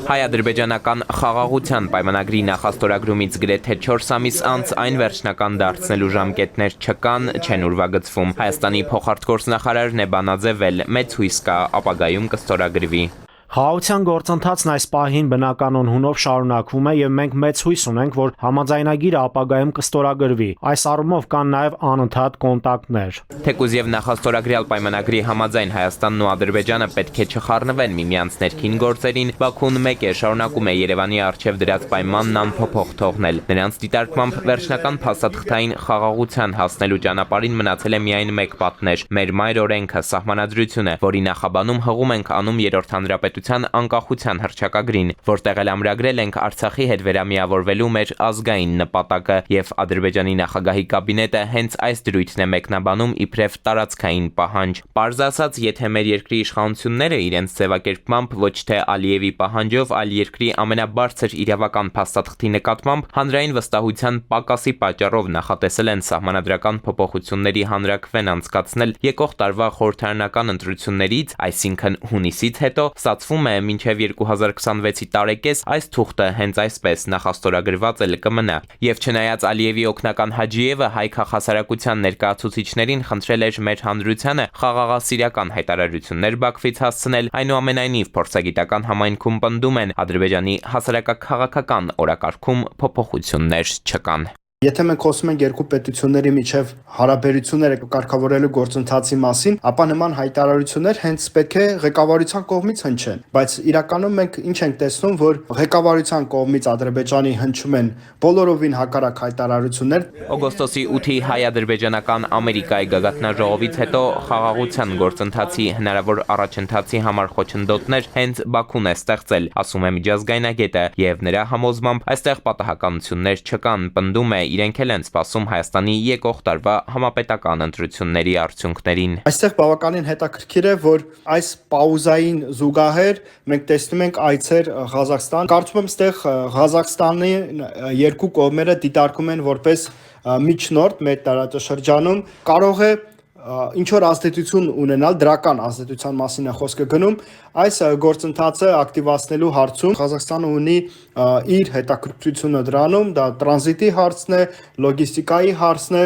Հայ-ադրբեջանական խաղաղության պայմանագրի նախաստորագրումից գրեթե 4 ամիս անց այն վերջնական դարձնելու ժամկետներ չկան, չեն ուրվագծվում։ Հայաստանի փոխարտգործնախարար Նեբանաձևել մեծ հույս կա ապագայում կստորագրվի։ Խաղաղության գործընթացն այս պահին բնականon հունով շարունակվում է եւ մենք մեծ հույս ունենք, որ համաձայնագիրը ապագայում կստորագրվի։ Այս առումով կան նաեւ անընդհատ կոնտակտներ։ Թեկուզ եւ նախաստորագրյալ պայմանագրի համաձայն Հայաստանն ու Ադրբեջանը պետք է չխառնվեն միմյանց ներքին գործերին, Բաքուն մեկ է շարունակում է Երևանի առջև դրած պայմանն անփոփոխ թողնել։ Նրանց դիտարկմամբ վերջնական փաստաթղթային խաղաղության հասնելու ճանապարհին մնացել է միայն մեկ պատնեշ՝ մեր մայր օրենքը, սահմանադրությունը, որի նախաբանում հղում ենք անում երրորդ հանրապետության անկախության հռչակագրին, որտեղ էլ ամրագրել ենք Արցախի հետ վերամիավորվելու մեր ազգային նպատակը, եւ Ադրբեջանի նախագահի կաբինետը հենց այս դրույթն է մեկնաբանում իբրև տարածքային պահանջ։ Պարզ ասած, եթե մեր երկրի իշխանությունները իրենց ձևակերպմամբ ոչ թե Ալիևի պահանջով, այլ երկրի ամենաբարձր իրավական փաստաթղթի նկատմամբ հանրային վստահության պակասի պատճառով նախատեսել են սահմանադրական փոփոխությունների հանրաքվեն անցկացնել եկող տարվա խորհրդարանական ընտրություններից, այսինքն հունիսից հետո, ստացվում է մինչև 2026-ի տարեկես այս թուղթը հենց այսպես նախաստորագրված էլ կմնա։ Եվ չնայած Ալիևի օգնական Հաջիևը հայ քաղաքասարակության ներկայացուցիչներին խնդրել էր մեր հանրությանը խաղաղասիրական հայտարարություններ Բաքվից հասցնել, այնուամենայնիվ փորձագիտական համայնքում պնդում են Ադրբեջանի հասարակաքաղաքական օրակարգում փոփոխություններ չկան։ Եթե մենք խոսում ենք երկու պետությունների միջև հարաբերությունները կարգավորելու գործընթացի մասին, ապա նման հայտարարություններ հենց պետք է ղեկավարության կողմից հնչեն, բայց իրականում մենք ինչ ենք տեսնում, որ ղեկավարության կողմից Ադրբեջանի հնչում են բոլորովին հակառակ հայտարարություններ։ Օգոստոսի 8-ի հայ-ադրբեջանական Ամերիկայի գագաթնաժողովից հետո խաղաղության գործընթացի հնարավոր առաջընթացի համար խոչընդոտներ հենց Բաքուն է ստեղծել, ասում է միջազգայնագետը, եւ նրա համոզմամբ այստեղ պատահականություններ չկան, պնդում է իրենք էլ են սպասում Հայաստանի եկող տարվա համապետական ընտրությունների արդյունքներին։ Այստեղ բավականին հետաքրքիր է, որ այս պաուզային զուգահեռ մենք տեսնում ենք այցեր Ղազախստան։ Կարծում եմ, այստեղ Ղազախստանի երկու կողմերը դիտարկում են որպես միջնորդ մեր տարածաշրջանում, կարող է ինչ որ ազդեցություն ունենալ, դրական ազդեցության մասին է խոսքը գնում, այս գործընթացը ակտիվացնելու հարցում Ղազախստանը ունի իր հետաքրքրությունը դրանում, դա տրանզիտի հարցն է, լոգիստիկայի հարցն է,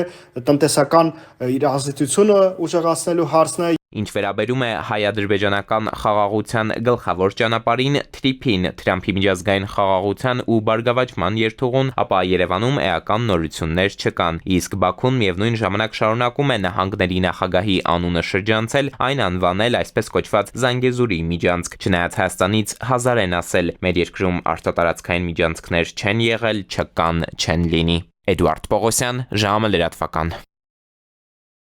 տնտեսական իր ազդեցությունը ուժեղացնելու հարցն է։ Ինչ վերաբերում է հայ-ադրբեջանական խաղաղության գլխավոր ճանապարհին, թրիփին, Թրամփի միջազգային խաղաղության ու բարգավաճման երթուղուն, ապա Երևանում էական նորություններ չկան, իսկ Բաքուն միևնույն ժամանակ շարունակում է նահանգների նախագահի անունը շրջանցել, այն անվանել այսպես կոչված Զանգեզուրի միջանցք, չնայած Հայաստանից հազար են ասել, մեր երկրում արտատարածքային միջանցքներ չեն եղել, չկան, չեն լինի։ Էդուարդ Պողոսյան, ժամը լրատվական։